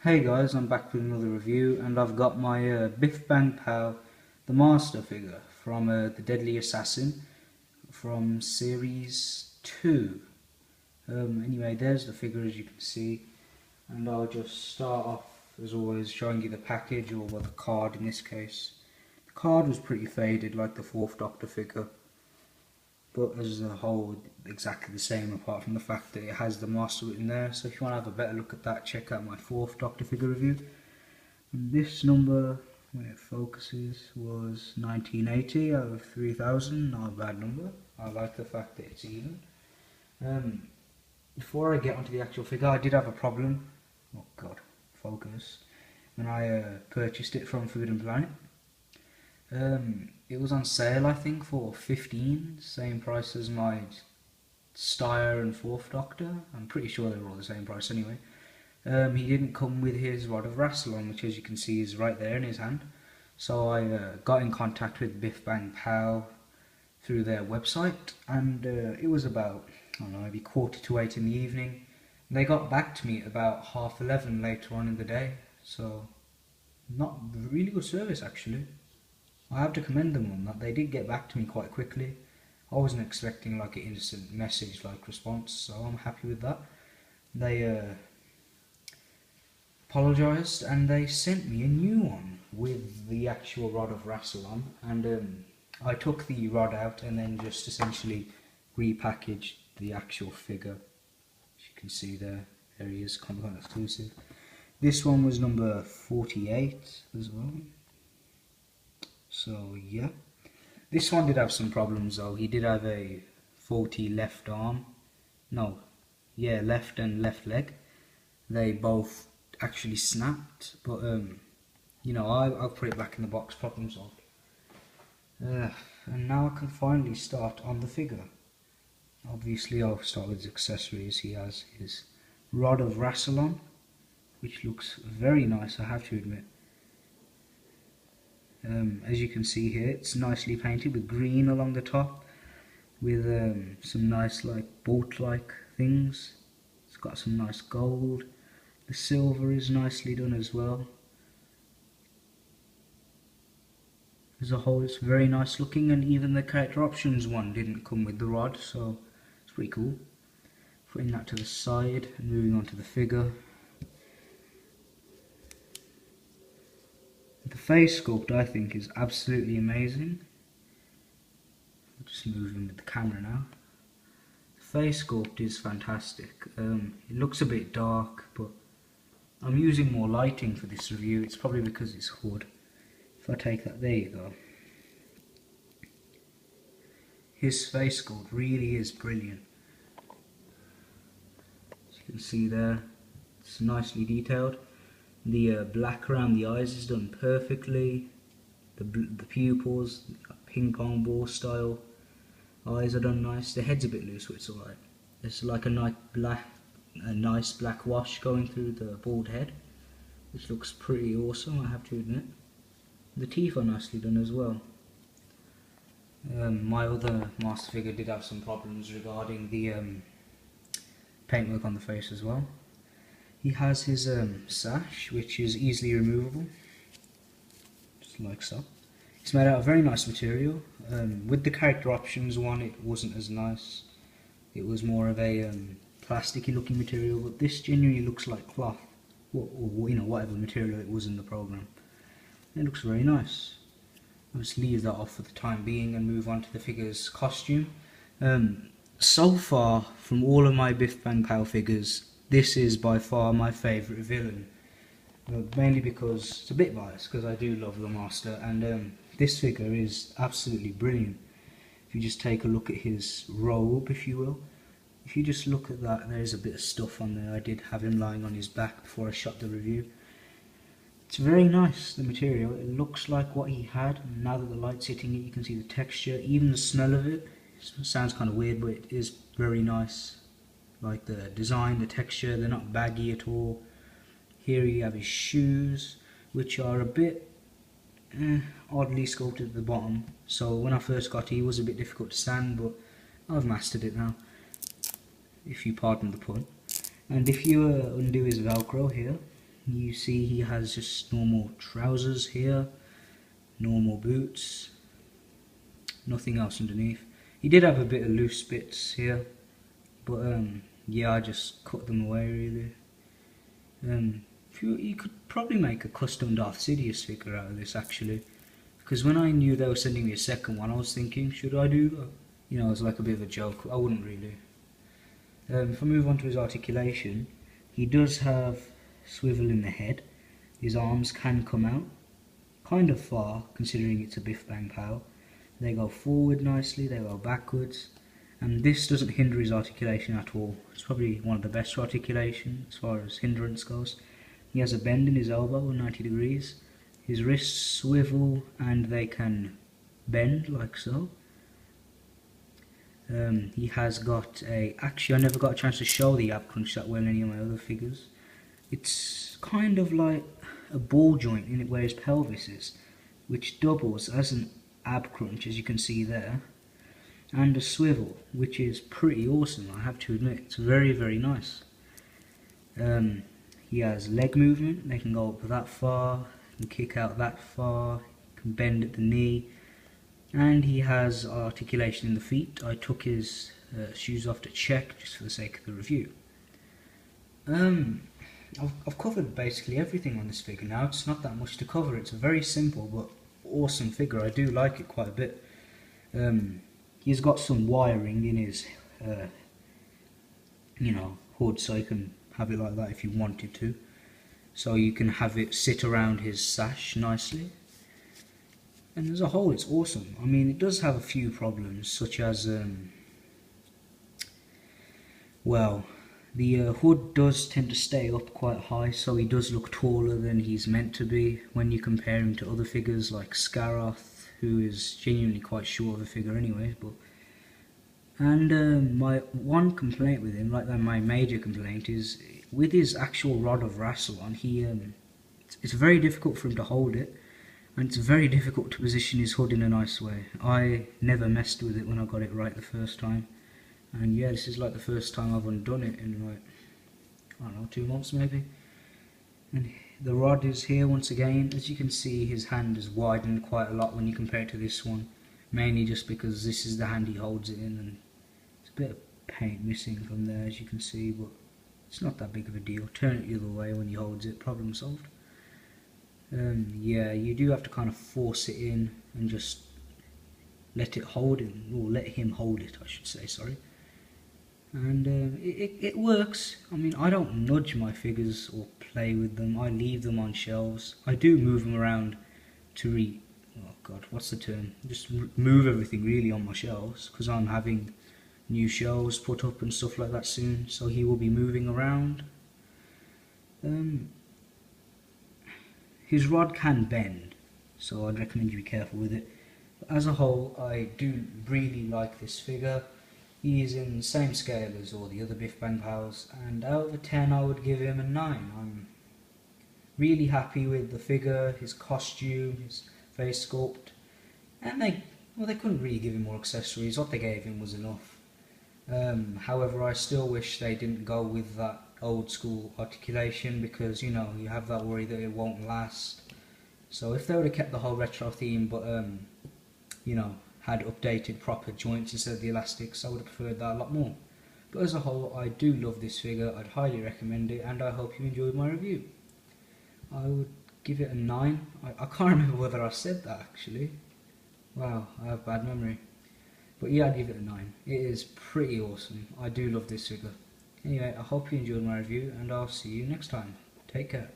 Hey guys, I'm back with another review, and I've got my Biff Bang Pow, the Master figure from the Deadly Assassin from Series 2. Anyway, there's the figure as you can see, and I'll just start off as always showing you the package, or the card in this case. The card was pretty faded like the 4th Doctor figure, but as a whole exactly the same apart from the fact that it has the Master written there. So if you want to have a better look at that, check out my 4th Doctor figure review. And this number, when it focuses, was 1980 out of 3000, not a bad number. I like the fact that it's even. Before I get onto the actual figure, I did have a problem. Oh god, focus. When I purchased it from Food and Planet. It was on sale, I think, for 15, same price as my Steyr and 4th Doctor. I'm pretty sure they were all the same price anyway. He didn't come with his Rod of Rassilon, which as you can see is right there in his hand. So I got in contact with Biff Bang Pow through their website, and it was about, I don't know, maybe 7:45 in the evening. They got back to me at about 11:30 later on in the day, so not really good service actually. I have to commend them on that. They did get back to me quite quickly. I wasn't expecting like an instant message like response, so I'm happy with that. They apologised and they sent me a new one with the actual Rod of Rassilon, and I took the rod out and then just essentially repackaged the actual figure. As you can see there he is, Comic-Con exclusive. This one was number 48 as well. So yeah, this one did have some problems though. He did have a faulty left arm. No, yeah, left and left leg. They both actually snapped, but you know, I'll put it back in the box, problem solved. And now I can finally start on the figure. Obviously I'll start with his accessories. He has his Rod of Rassilon, which looks very nice, I have to admit. As you can see here, it's nicely painted with green along the top, with some nice like bolt-like things. It's got some nice gold. The silver is nicely done as well. As a whole, it's very nice looking, and even the character options one didn't come with the rod, so it's pretty cool. Putting that to the side and moving on to the figure. The face sculpt, I think, is absolutely amazing. I'll just move in with the camera now. The face sculpt is fantastic. It looks a bit dark, but I'm using more lighting for this review. It's probably because it's hood. If I take that, there you go. His face sculpt really is brilliant. As you can see there, it's nicely detailed. The black around the eyes is done perfectly. The pupils, ping pong ball style eyes are done nice. The head's a bit loose, but it's alright. There's like a nice black wash going through the bald head, which looks pretty awesome, I have to admit. The teeth are nicely done as well. My other master figure did have some problems regarding the paintwork on the face as well. He has his sash, which is easily removable, just like so. It's made out of very nice material. With the character options one, it wasn't as nice. It was more of a plasticky looking material, but this genuinely looks like cloth, or you know, whatever material it was in the program. It looks very nice. I'll just leave that off for the time being and move on to the figure's costume. So far, from all of my Biff Bang Pow figures, this is by far my favourite villain. Mainly because it's a bit biased, because I do love the Master, and this figure is absolutely brilliant. If you just take a look at his robe, if you will. If you just look at that, there's a bit of stuff on there. I did have him lying on his back before I shot the review. It's very nice, the material. It looks like what he had, and now that the light's hitting it, you can see the texture, even the smell of it. It sounds kind of weird, but it is very nice. Like the design, the texture, they're not baggy at all. Here you have his shoes, which are a bit oddly sculpted at the bottom. So when I first got it, he was a bit difficult to stand, but I've mastered it now, if you pardon the pun. And if you undo his Velcro here, You see he has just normal trousers here, normal boots, nothing else underneath. He did have a bit of loose bits here, but yeah, I just cut them away really. You could probably make a custom Darth Sidious figure out of this actually, because when I knew they were sending me a second one, I was thinking, should I do that? You know, it was like a bit of a joke. I wouldn't really. If I move on to his articulation, he does have swivel in the head. His arms can come out, kind of far considering it's a Biff Bang Pow. They go forward nicely, they go backwards, and this doesn't hinder his articulation at all. It's probably one of the best articulation as far as hindrance goes. He has a bend in his elbow, 90 degrees. His wrists swivel and they can bend like so. He has got a, actually I never got a chance to show the ab crunch that well in any of my other figures. It's kind of like a ball joint in it where his pelvis is, which doubles as an ab crunch, as you can see there, and a swivel, which is pretty awesome, I have to admit. It's very, very nice. He has leg movement, they can go up that far, can kick out that far, can bend at the knee, and he has articulation in the feet. I took his shoes off to check just for the sake of the review. I've covered basically everything on this figure now. It's not that much to cover. It's a very simple but awesome figure. I do like it quite a bit. He's got some wiring in his you know, hood, so you can have it like that if you wanted to. So you can have it sit around his sash nicely. And as a whole, it's awesome. I mean, it does have a few problems, such as well, the hood does tend to stay up quite high, so he does look taller than he's meant to be when you compare him to other figures like Scaroth, who is genuinely quite short of a figure anyways. But my one complaint with him, like my major complaint, is with his actual rod of Rassilon. It's very difficult for him to hold it, and it's very difficult to position his hood in a nice way. I never messed with it when I got it right the first time, and yeah, this is like the first time I've undone it in like, I don't know, 2 months maybe. And the rod is here once again. As you can see, his hand has widened quite a lot when you compare it to this one, mainly just because this is the hand he holds it in, and it's a bit of paint missing from there, as you can see, but it's not that big of a deal. Turn it the other way when he holds it, problem solved. Yeah, you do have to kind of force it in and just let it hold it, or let him hold it, I should say, sorry. And it works. I mean, I don't nudge my figures or play with them. I leave them on shelves. I do move them around to oh god, what's the term? Just move everything really on my shelves, because I'm having new shelves put up and stuff like that soon, so he will be moving around. His rod can bend, so I'd recommend you be careful with it. But as a whole, I do really like this figure. He is in the same scale as all the other Biff Bang Pows, and out of a 10 I would give him a 9. I'm really happy with the figure, his costume, his face sculpt, and they couldn't really give him more accessories. What they gave him was enough. However, I still wish they didn't go with that old school articulation, because you know, you have that worry that it won't last. So if they would have kept the whole retro theme, but you know, had updated proper joints instead of the elastics, I would have preferred that a lot more. But as a whole, I do love this figure. I'd highly recommend it, and I hope you enjoyed my review. I would give it a 9. I can't remember whether I said that actually. Wow, I have bad memory. But yeah, I'd give it a 9. It is pretty awesome. I do love this figure. Anyway, I hope you enjoyed my review, and I'll see you next time. Take care.